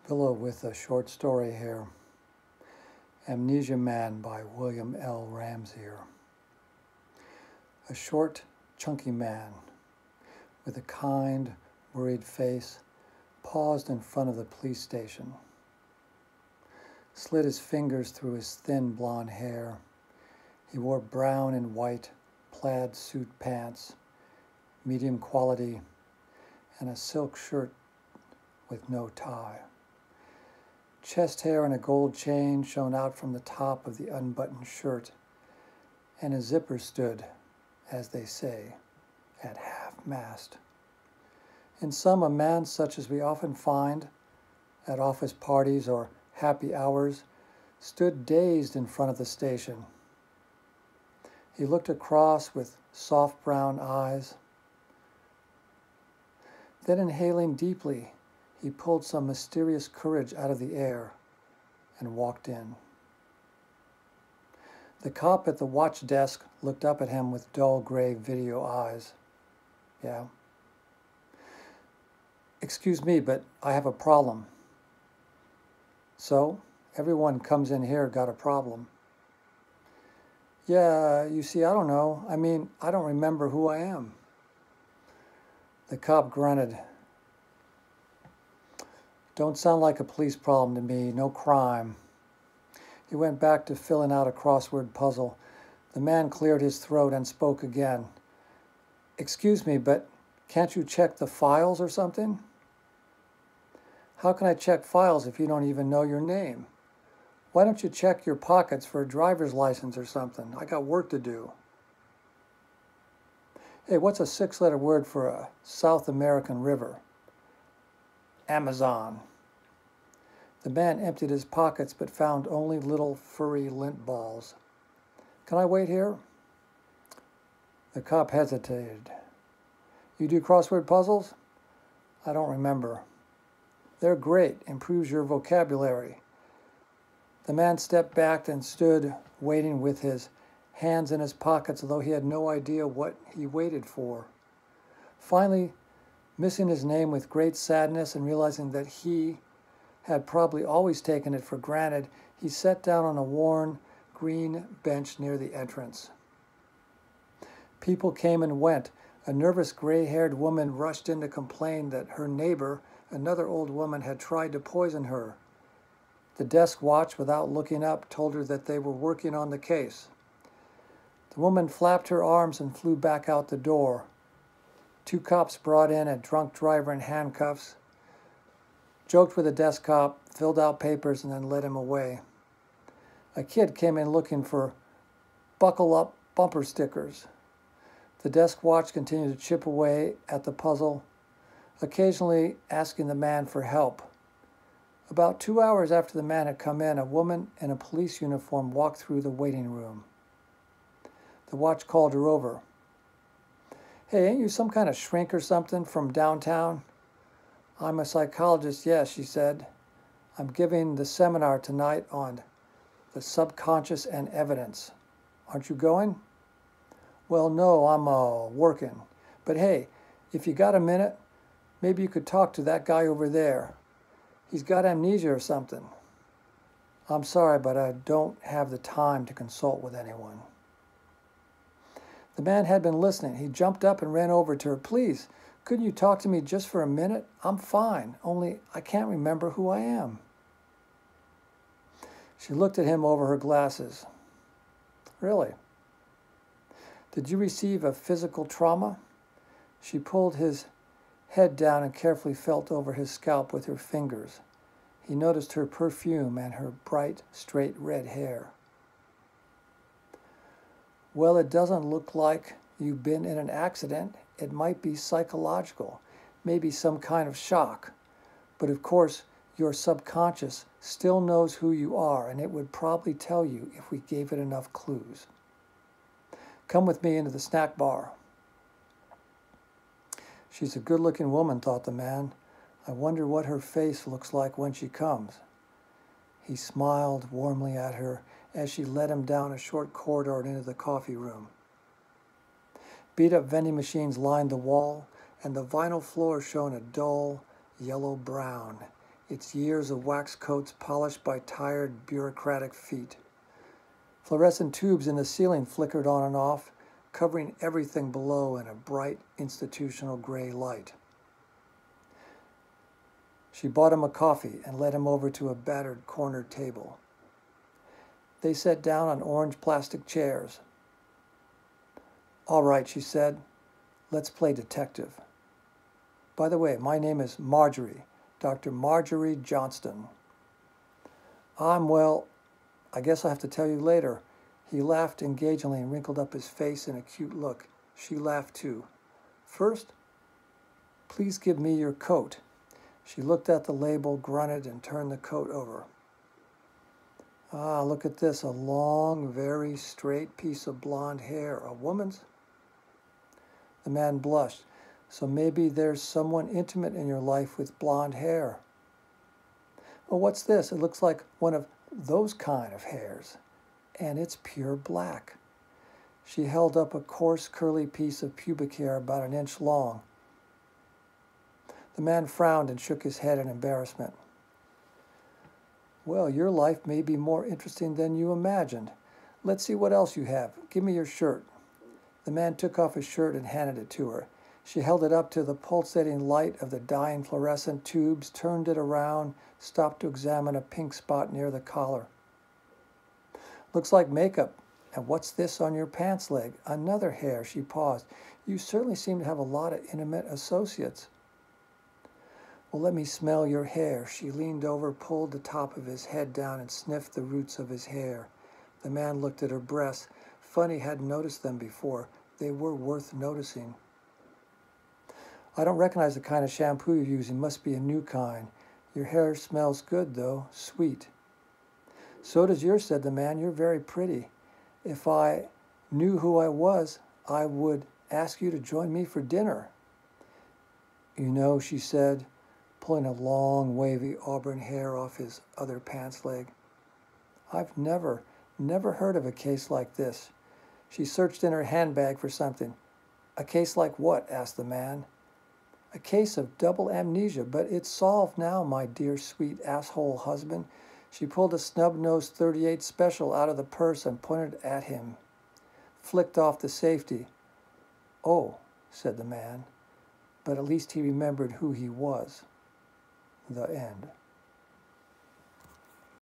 Billo with a short story here. Amnesia Man by William L. Ramseyer. A short, chunky man with a kind, worried face paused in front of the police station. Slid his fingers through his thin blonde hair. He wore brown and white plaid suit pants, medium quality, and a silk shirt with no tie. Chest hair and a gold chain shone out from the top of the unbuttoned shirt, and his zipper stood, as they say, at half-mast. In sum, a man such as we often find at office parties or happy hours stood dazed in front of the station. He looked across with soft brown eyes. Then, inhaling deeply, he pulled some mysterious courage out of the air and walked in. The cop at the watch desk looked up at him with dull gray video eyes. Yeah. Excuse me, but I have a problem. So, everyone comes in here got a problem. Yeah, you see, I don't know. I don't remember who I am. The cop grunted. Don't sound like a police problem to me, no crime. He went back to filling out a crossword puzzle. The man cleared his throat and spoke again. Excuse me, but can't you check the files or something? How can I check files if you don't even know your name? Why don't you check your pockets for a driver's license or something? I got work to do. Hey, what's a 6-letter word for a South American river? Amazon. The man emptied his pockets but found only little furry lint balls. Can I wait here? The cop hesitated. You do crossword puzzles? I don't remember. They're great. Improves your vocabulary. The man stepped back and stood waiting with his hands in his pockets, although he had no idea what he waited for. Finally, missing his name with great sadness and realizing that he had probably always taken it for granted, he sat down on a worn green bench near the entrance. People came and went. A nervous gray-haired woman rushed in to complain that her neighbor, another old woman, had tried to poison her. The desk watch, without looking up, told her that they were working on the case. The woman flapped her arms and flew back out the door. 2 cops brought in a drunk driver in handcuffs, joked with the desk cop, filled out papers, and then led him away. A kid came in looking for buckle-up bumper stickers. The desk watch continued to chip away at the puzzle, occasionally asking the man for help. About 2 hours after the man had come in, a woman in a police uniform walked through the waiting room. The watch called her over. Hey, ain't you some kind of shrink or something from downtown? I'm a psychologist, yes, she said. I'm giving the seminar tonight on the subconscious and evidence. Aren't you going? Well, no, I'm working. But hey, if you got a minute, maybe you could talk to that guy over there. He's got amnesia or something. I'm sorry, but I don't have the time to consult with anyone. The man had been listening. He jumped up and ran over to her. Please, couldn't you talk to me just for a minute? I'm fine, only I can't remember who I am. She looked at him over her glasses. Really? Did you receive a physical trauma? She pulled his head down and carefully felt over his scalp with her fingers. He noticed her perfume and her bright, straight red hair. Well, it doesn't look like you've been in an accident. It might be psychological, maybe some kind of shock. But of course, your subconscious still knows who you are, and it would probably tell you if we gave it enough clues. Come with me into the snack bar. She's a good-looking woman, thought the man. I wonder what her face looks like when she comes. He smiled warmly at her as she led him down a short corridor and into the coffee room. Beat-up vending machines lined the wall, and the vinyl floor shone a dull yellow-brown. its years of wax coats polished by tired bureaucratic feet. Fluorescent tubes in the ceiling flickered on and off, covering everything below in a bright institutional gray light. She bought him a coffee and led him over to a battered corner table. They sat down on orange plastic chairs. "All right," she said, "let's play detective. By the way, my name is Marjorie, Dr. Marjorie Johnston." Well, I guess I'll have to tell you later." He laughed engagingly and wrinkled up his face in a cute look. She laughed too. "First, please give me your coat." She looked at the label, grunted, and turned the coat over. "Ah, look at this, a long, very straight piece of blonde hair. A woman's?" The man blushed. "So maybe there's someone intimate in your life with blonde hair." "Oh, what's this? It looks like one of those kind of hairs. And it's pure black." She held up a coarse, curly piece of pubic hair about an inch long. The man frowned and shook his head in embarrassment. "Well, your life may be more interesting than you imagined. Let's see what else you have. Give me your shirt." The man took off his shirt and handed it to her. She held it up to the pulsating light of the dying fluorescent tubes, turned it around, stopped to examine a pink spot near the collar. "Looks like makeup. And what's this on your pants leg?" "Another hair." She paused. "You certainly seem to have a lot of intimate associates." "Well, let me smell your hair." She leaned over, pulled the top of his head down, and sniffed the roots of his hair. The man looked at her breasts. Funny, hadn't noticed them before. They were worth noticing. "I don't recognize the kind of shampoo you're using. Must be a new kind. Your hair smells good, though. Sweet." "So does yours," said the man. "You're very pretty. If I knew who I was, I would ask you to join me for dinner." "You know," she said, pulling a long, wavy auburn hair off his other pants leg, "I've never heard of a case like this." She searched in her handbag for something. "A case like what?" asked the man. "A case of double amnesia, but it's solved now, my dear sweet asshole husband." She pulled a snub-nosed .38 special out of the purse and pointed at him. Flicked off the safety. "Oh," said the man, but at least he remembered who he was. The end.